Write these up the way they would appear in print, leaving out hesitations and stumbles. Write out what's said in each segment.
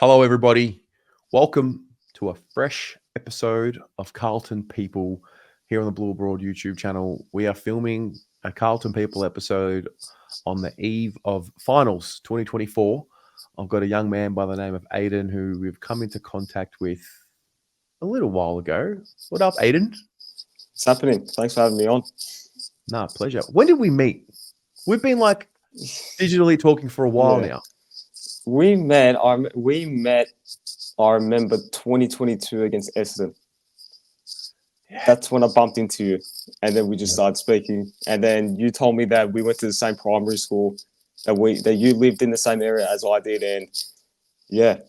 Hello, everybody. Welcome to a fresh episode of Carlton People here on the Blue Abroad YouTube channel. We are filming a Carlton People episode on the eve of Finals 2024. I've got a young man by the name of Aiden who we've come into contact with a little while ago. What up, Aiden? It's happening. Thanks for having me on. Nah, pleasure. When did we meet? We've been like digitally talking for a while now. We met. I remember 2022 against Essendon. That's when I bumped into you, and then we just started speaking. And then you told me that we went to the same primary school, that you lived in the same area as I did, and yeah.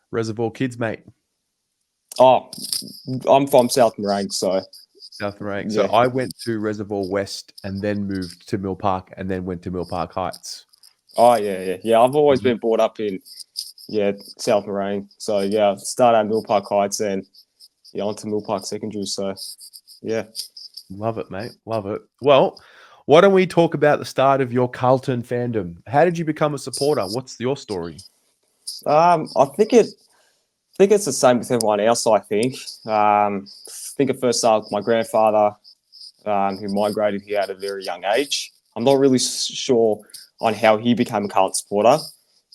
Reservoir kids, mate. Oh, I'm from South Morang, so. South Morang. So I went to Reservoir West and then moved to Mill Park and then went to Mill Park Heights. Oh, yeah. I've always been brought up in, South Morang. So, yeah, started at Mill Park Heights and, on to Mill Park Secondary. So, yeah. Love it, mate. Love it. Well, why don't we talk about the start of your Carlton fandom? How did you become a supporter? What's your story? I think it's the same with everyone else, I think. I think it first started with my grandfather, who migrated here at a very young age. I'm not really sure on how he became a Carlton supporter,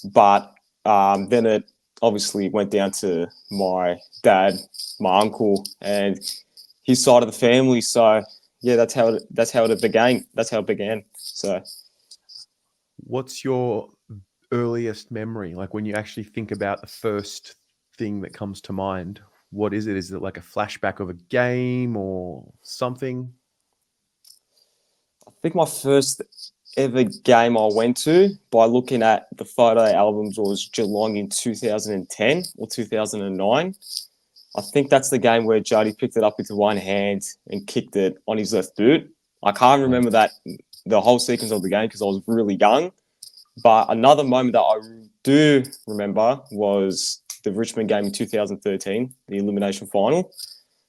but then it obviously went down to my dad, my uncle, and his side of the family. So yeah, that's how it began. That's how it began. So, what's your earliest memory? Like when you actually think about the first thing that comes to mind, what is it? Is it like a flashback of a game or something? I think my first ever game I went to, by looking at the photo albums, was Geelong in 2010 or 2009. I think that's the game where Jody picked it up with one hand and kicked it on his left boot. I can't remember the whole sequence of the game because I was really young. But another moment that I do remember was the Richmond game in 2013, the elimination final.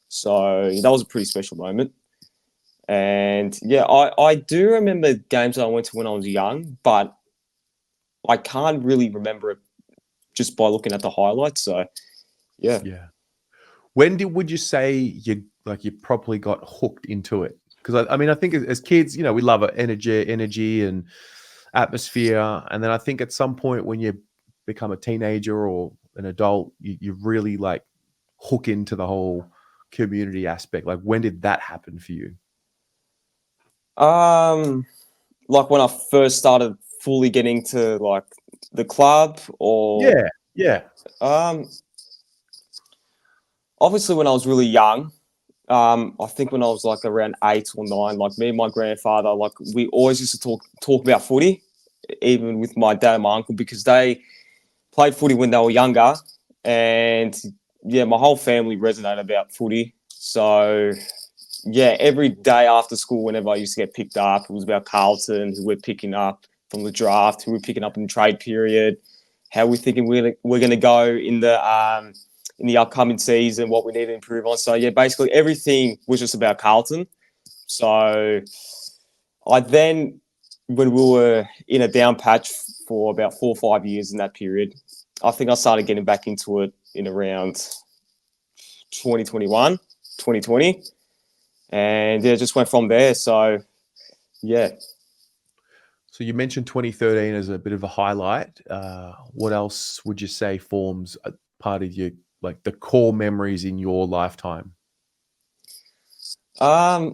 So that was a pretty special moment. And yeah, I do remember games that I went to when I was young, but I can't really remember it just by looking at the highlights. So yeah. When would you say you properly got hooked into it? Because I think as kids, we love it, energy and atmosphere. And then I think at some point when you become a teenager or an adult, you really like hook into the whole community aspect. Like when did that happen for you? Like when I first started fully getting to like the club, or yeah. Obviously when I was really young. I think when I was like around 8 or 9, like me and my grandfather, like we always used to talk about footy, even with my dad and my uncle, because they played footy when they were younger, and yeah, my whole family resonated about footy. So yeah, every day after school, whenever I used to get picked up, it was about Carlton, who we're picking up from the draft, who we're picking up in the trade period, how we're thinking we're going to go in the upcoming season, what we need to improve on. So yeah, basically everything was just about Carlton. So I then, when we were in a down patch for about 4 or 5 years in that period, I think I started getting back into it in around 2021, 2020. And yeah, just went from there. So yeah. So you mentioned 2013 as a bit of a highlight. What else would you say forms a part of your, like the core memories in your lifetime? I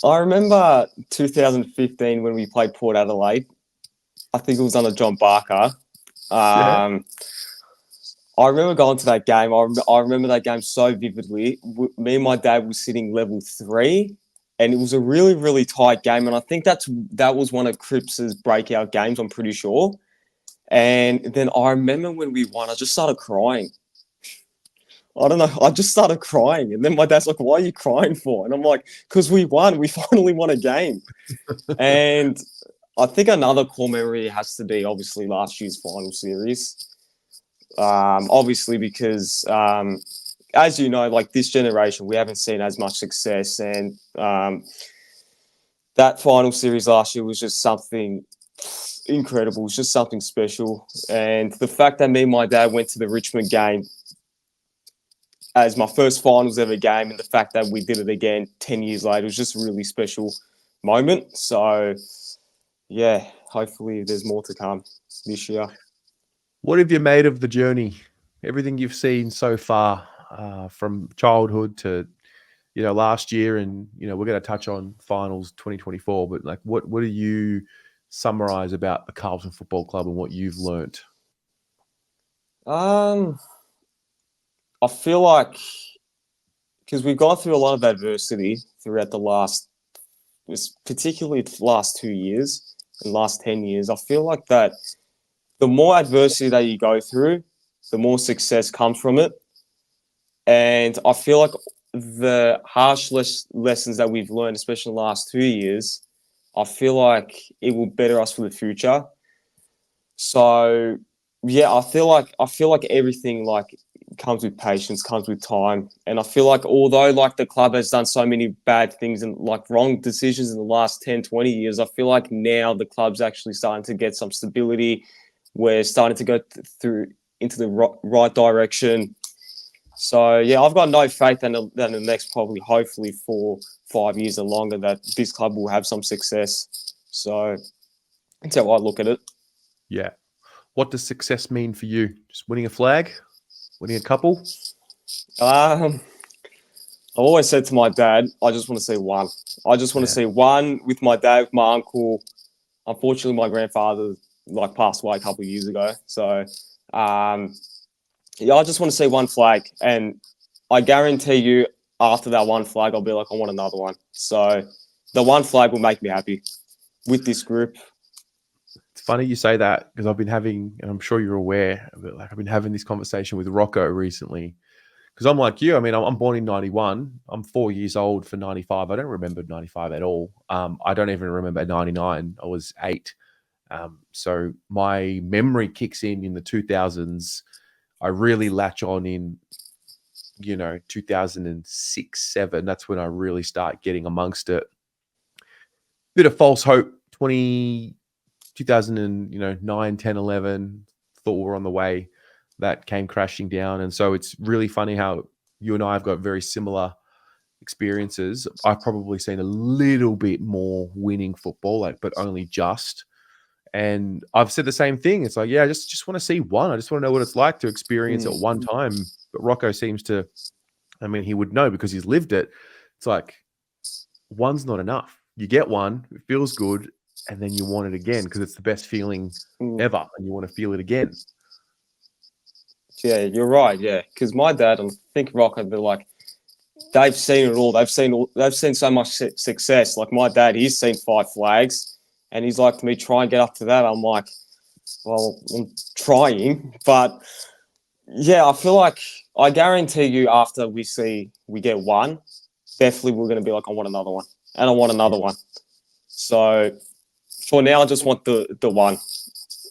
remember 2015 when we played Port Adelaide. I think it was under John Barker. I remember going to that game. I remember that game so vividly. Me and my dad were sitting level 3, and it was a really, really tight game. And I think that was one of Cripps's breakout games, I'm pretty sure. And then I remember when we won, I just started crying. I don't know. I just started crying. And then my dad's like, "Why are you crying for?" And I'm like, "Because we won. We finally won a game." And I think another core memory has to be obviously last year's final series. Obviously because, as you know, like this generation, we haven't seen as much success. And that final series last year was just something incredible. It's just something special. And the fact that me and my dad went to the Richmond game as my first finals ever game, and the fact that we did it again 10 years later was just a really special moment. So, yeah, hopefully there's more to come this year. What have you made of the journey? Everything you've seen so far, from childhood to, last year, and we're going to touch on finals 2024. But like, what do you summarize about the Carlton Football Club and what you've learnt? I feel like because we've gone through a lot of adversity throughout particularly the last 2 years and last 10 years. I feel like that the more adversity that you go through, the more success comes from it. And I feel like the harsh lessons that we've learned, especially in the last 2 years, I feel like it will better us for the future. So yeah, I feel like everything like comes with patience, comes with time. And I feel like although like the club has done so many bad things and like wrong decisions in the last 10, 20 years, I feel like now the club's actually starting to get some stability. We're starting to go through into the right direction. So yeah, I've got no faith that in the next probably hopefully 4-5 years and longer that this club will have some success. So that's how I look at it. Yeah. What does success mean for you? Just winning a flag? Winning a couple? I've always said to my dad, I just want to see one. I just want to see one with my dad, with my uncle. Unfortunately, my grandfather like passed away a couple of years ago. So yeah, I just want to see one flag. And I guarantee you after that one flag, I'll be like, I want another one. So the one flag will make me happy with this group. It's funny you say that because I've been having, and I'm sure you're aware, but like I've been having this conversation with Rocco recently. Because I'm like you. I mean, I'm born in 91. I'm 4 years old for 95. I don't remember 95 at all. I don't even remember 99. I was 8. So my memory kicks in the 2000s. I really latch on in, 2006, 7. That's when I really start getting amongst it. Bit of false hope, 2009, 10, 11, thought we were on the way. That came crashing down. And so it's really funny how you and I have got very similar experiences. I've probably seen a little bit more winning football, but only just. And I've said the same thing. It's like, yeah, I just want to see one. I just want to know what it's like to experience at one time. But Rocco seems to, he would know because he's lived it. It's like, one's not enough. You get one, it feels good, and then you want it again because it's the best feeling ever, and you want to feel it again. Yeah, you're right. Yeah, because my dad and I think Rocco, they're like, they've seen it all. They've seen so much success. Like my dad, he's seen 5 flags, and he's like to me, try and get up to that. I'm like, well, I'm trying, but yeah, I feel like I guarantee you after we get one, definitely we're going to be like, I want another one, and I want another one. So for now, I just want the one.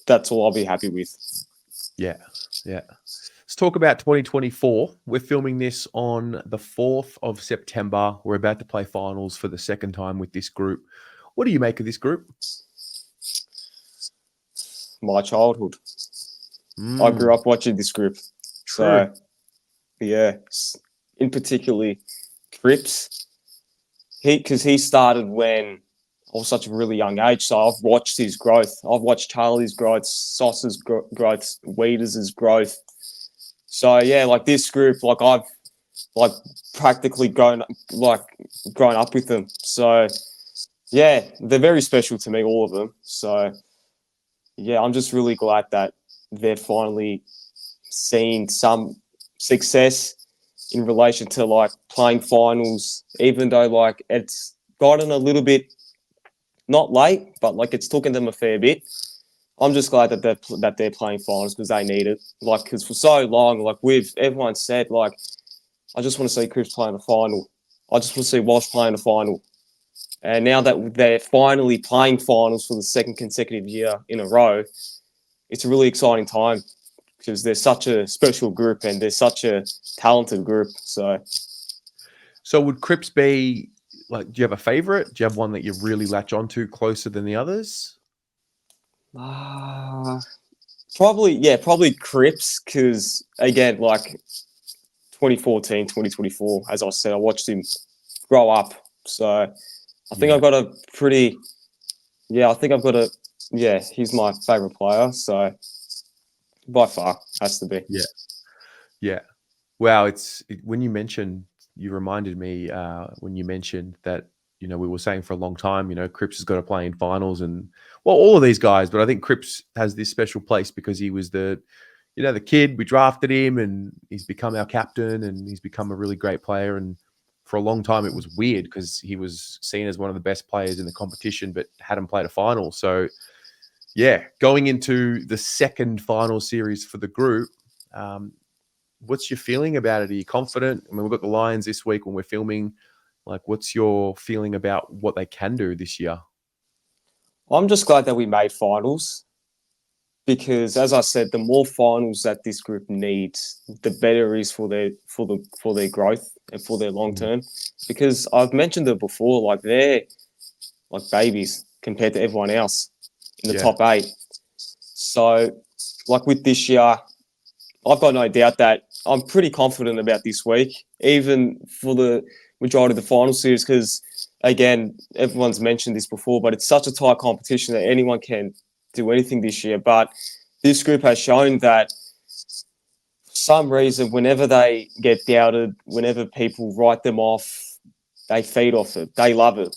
That's all I'll be happy with. Yeah. Let's talk about 2024. We're filming this on the 4th of September. We're about to play finals for the second time with this group. What do you make of this group? My childhood. I grew up watching this group. True. So, yeah, in particularly Cripps. Because he started when I was such a really young age. So I've watched his growth. I've watched Charlie's growth, Sauce's growth, Weeders' growth. So yeah, like this group, like I've like practically grown up with them. So yeah, they're very special to me, all of them. So yeah, I'm just really glad that they're finally seen some success in relation to like playing finals, even though like it's gotten a little bit not late, but like it's taken them a fair bit. I'm just glad that they're playing finals because they need it. Like, because for so long, like everyone said, like, I just want to see Chris playing a final. I just want to see Walsh playing a final. And now that they're finally playing finals for the second consecutive year in a row, it's a really exciting time because they're such a special group and they're such a talented group. So would Cripps be like? Do you have a favorite? Do you have one that you really latch onto closer than the others? Probably Cripps, because again, like 2014, 2024, as I said, I watched him grow up. So I think Yeah. I've got a pretty, I think I've got a, he's my favourite player. So by far, has to be. Yeah. Yeah. Wow. When you reminded me when you mentioned that, we were saying for a long time, Cripps has got to play in finals and, well, all of these guys, but I think Cripps has this special place because he was the kid, we drafted him and he's become our captain and he's become a really great player. And for a long time, it was weird because he was seen as one of the best players in the competition, but hadn't played a final. So, yeah, going into the second final series for the group, what's your feeling about it? Are you confident? I mean, we've got the Lions this week when we're filming. Like, what's your feeling about what they can do this year? I'm just glad that we made finals, because, as I said, the more finals that this group needs, the better it is for their growth and for their long term. Because I've mentioned it before, like they're like babies compared to everyone else in the top 8. So, like with this year, I've got no doubt that I'm pretty confident about this week, even for the majority of the final series, because, again, everyone's mentioned this before, but it's such a tight competition that anyone can do anything this year. But this group has shown that for some reason, whenever they get doubted, whenever people write them off, they feed off it. They love it.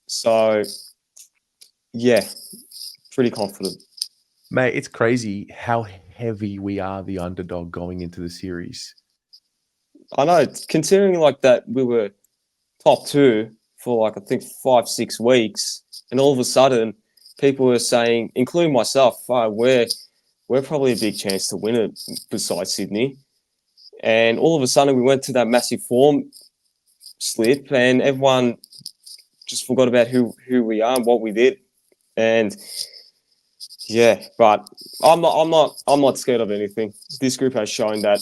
So, yeah, pretty confident. Mate, it's crazy how heavy we are the underdog going into the series. I know, considering like that we were top 2 for like I think 5-6 weeks, and all of a sudden people were saying, including myself, we're probably a big chance to win it besides Sydney. And all of a sudden we went to that massive form slip, and everyone just forgot about who we are and what we did. And yeah, but I'm not scared of anything. This group has shown that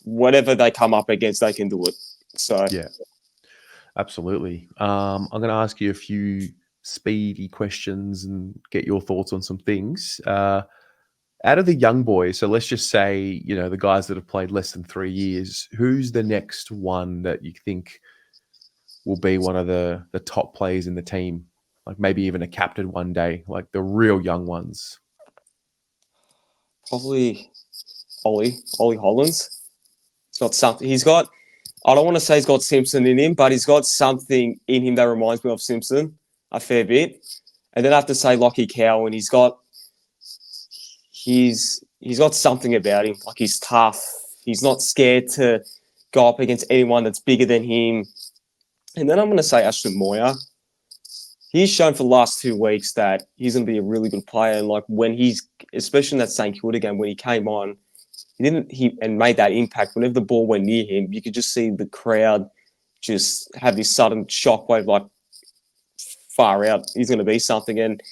whatever they come up against, they can do it. So yeah, absolutely. I'm going to ask you a few speedy questions and get your thoughts on some things. Out of the young boys, so let's just say, the guys that have played less than 3 years, who's the next one that you think will be one of the top players in the team? Like maybe even a captain one day, like the real young ones. probably Ollie Hollands. He's got something. I don't want to say he's got Simpson in him, but he's got something in him that reminds me of Simpson a fair bit. And then I have to say Lockie Cowan. He's got something about him. Like, he's tough. He's not scared to go up against anyone that's bigger than him. And then I'm going to say Ashton Moyer. He's shown for the last 2 weeks that he's going to be a really good player. And like especially in that St Kilda game when he came on, and made that impact. Whenever the ball went near him, you could just see the crowd just have this sudden shockwave, like, far out. He's going to be something. And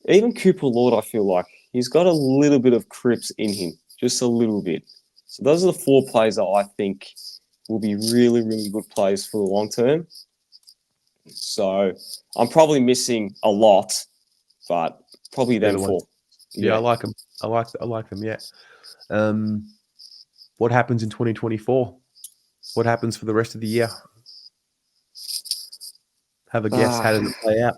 even Cooper Lord, I feel like he's got a little bit of Cripps in him, just a little bit. So those are the 4 players that I think will be really, really good players for the long term. So I'm probably missing a lot, but probably them 4. Yeah, I like them. I like them. Yeah. What happens in 2024? What happens for the rest of the year? Have a guess. How does it play out?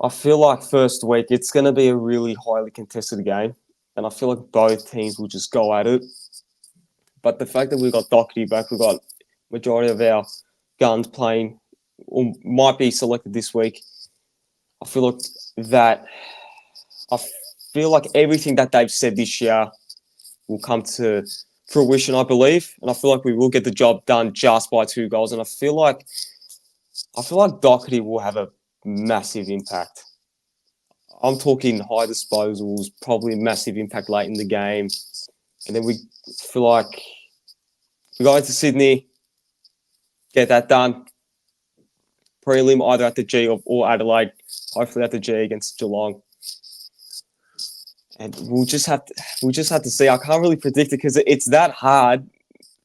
I feel like first week it's going to be a really highly contested game, and I feel like both teams will just go at it. But the fact that we've got Doherty back, we've got majority of our guns playing or might be selected this week. I feel like everything that they've said this year will come to fruition, I believe, and I feel like we will get the job done just by 2 goals. And I feel like Doherty will have a massive impact. I'm talking high disposals, probably a massive impact late in the game, and then we feel like we go into Sydney, get that done. Prelim either at the G or Adelaide, hopefully at the G against Geelong. And we'll just have to see. I can't really predict it because it's that hard.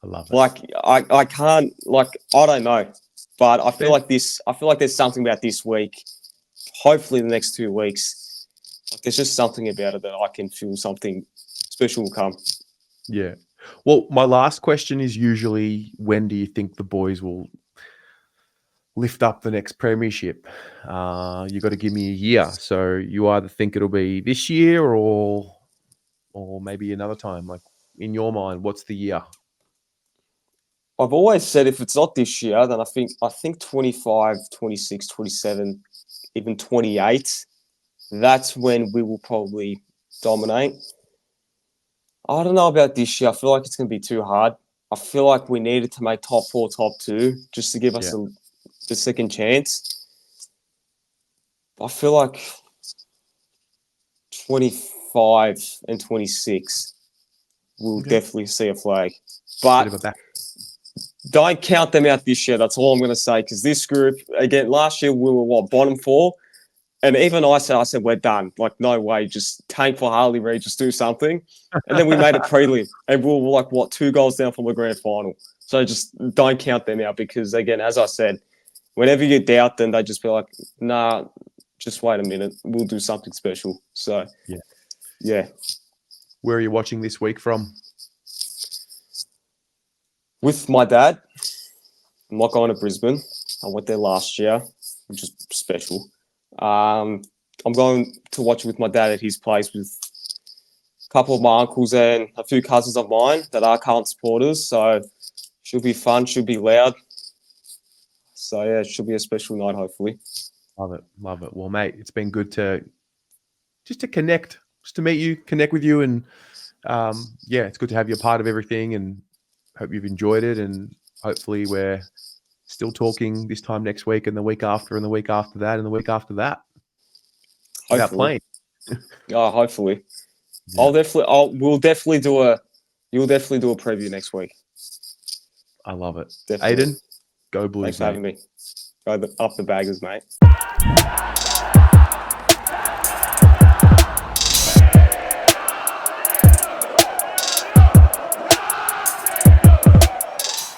I love it. Like, I can't, like, I don't know. But I feel Fair. like there's something about this week. Hopefully, the next 2 weeks, like, there's just something about it that I can feel something special will come. Yeah. Well, my last question is usually, when do you think the boys will lift up the next premiership? You got to give me a year. So you either think it'll be this year or maybe another time. Like, in your mind, what's the year? I've always said if it's not this year, then I think 25, 26, 27, even 28, that's when we will probably dominate. I don't know about this year. I feel like it's going to be too hard. I feel like we needed to make top 4, top 2 just to give us Yeah. the second chance. I feel like 25 and 26 will Okay. definitely see a flag. Bit of a But back. don't count them out this year. That's all I'm going to say. Because this group, again, last year we were bottom 4. And even I said, we're done. Like, no way. Just tank for Harley Reid. Just do something. And then we made it prelim. And we were like, 2 goals down from the grand final. So just don't count them out. Because, again, as I said, whenever you doubt them, they just be like, nah, just wait a minute. We'll do something special. So, yeah. Where are you watching this week from? With my dad, I'm not going to Brisbane. I went there last year, which is special. I'm going to watch it with my dad at his place with a couple of my uncles and a few cousins of mine that are Carlton supporters. So should be fun, should be loud. So yeah, it should be a special night, hopefully. Love it. Love it. Well, mate, it's been good to connect, just to meet you, connect with you. And yeah, it's good to have you a part of everything, and hope you've enjoyed it. And hopefully we're still talking this time next week and the week after and the week after that and the week after that. Without playing. Oh, hopefully. Yeah. You'll definitely do a preview next week. I love it. Definitely. Aiden, go Blues, Thanks for having me. Go up the baggers, mate.